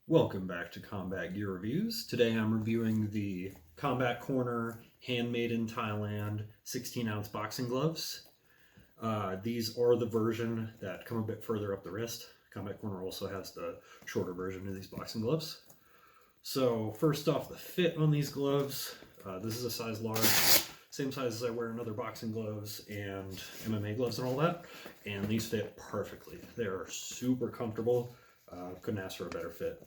Welcome back to Combat Gear Reviews. Today I'm reviewing the Combat Corner handmade in Thailand 16-ounce boxing gloves. These are the version that come a bit further up the wrist. Combat Corner also has the shorter version of these boxing gloves. So first off, the fit on these gloves. This is a size large, same size as I wear in other boxing gloves and MMA gloves and all that. And these fit perfectly. They are super comfortable. Couldn't ask for a better fit.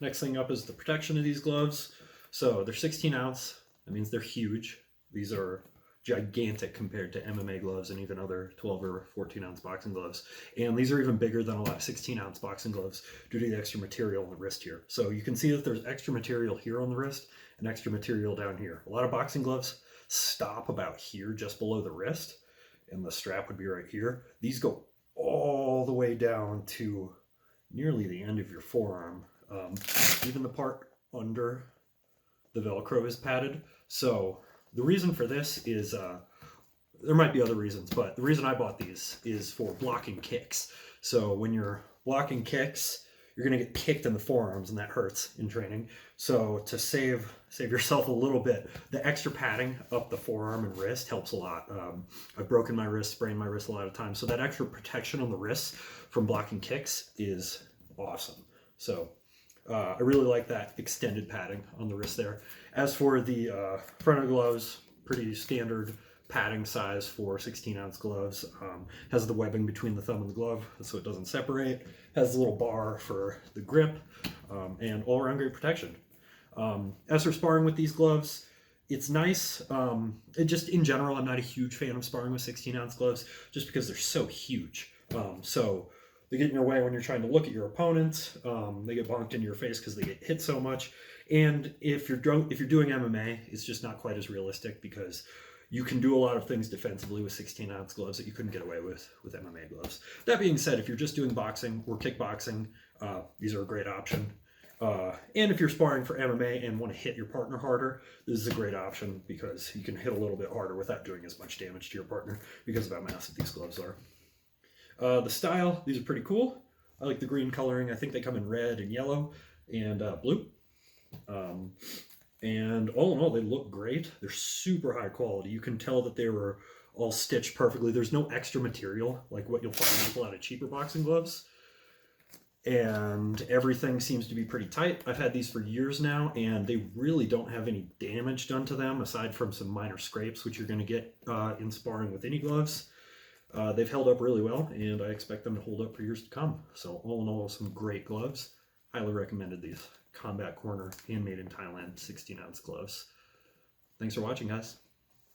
Next thing up is the protection of these gloves. So they're 16 ounce. That means they're huge. These are gigantic compared to MMA gloves and even other 12 or 14 ounce boxing gloves. And these are even bigger than a lot of 16 ounce boxing gloves due to the extra material on the wrist here. So you can see that there's extra material here on the wrist and extra material down here. A lot of boxing gloves stop about here, just below the wrist, and the strap would be right here. These go all the way down to nearly the end of your forearm. Even the part under the Velcro is padded. So the reason for this is, there might be other reasons, but the reason I bought these is for blocking kicks. So when you're blocking kicks, you're gonna get kicked in the forearms and that hurts in training. So to save yourself a little bit, the extra padding up the forearm and wrist helps a lot. I've broken my wrist, sprained my wrist a lot of times. So that extra protection on the wrists from blocking kicks is awesome. So I really like that extended padding on the wrist there. As for the front of the gloves, pretty standard padding size for 16-ounce gloves. Has the webbing between the thumb and the glove so it doesn't separate. Has a little bar for the grip, and all-around great protection. As for sparring with these gloves, it's nice. Just in general, I'm not a huge fan of sparring with 16-ounce gloves just because they're so huge. So they get in your way when you're trying to look at your opponent. They get bonked into your face because they get hit so much. And if you're doing MMA, it's just not quite as realistic because you can do a lot of things defensively with 16-ounce gloves that you couldn't get away with MMA gloves. That being said, if you're just doing boxing or kickboxing, these are a great option. And if you're sparring for MMA and want to hit your partner harder, this is a great option because you can hit a little bit harder without doing as much damage to your partner because of how massive these gloves are. The style, these are pretty cool. I like the green coloring. I think they come in red and yellow and blue. And all in all, they look great. They're super high quality. You can tell that they were all stitched perfectly. There's no extra material like what you'll find with a lot of cheaper boxing gloves. And everything seems to be pretty tight. I've had these for years now, and they really don't have any damage done to them aside from some minor scrapes, which you're going to get in sparring with any gloves. They've held up really well, and I expect them to hold up for years to come. So all in all, some great gloves. Highly recommended these Combat Corner handmade in Thailand 16-ounce gloves. Thanks for watching, guys.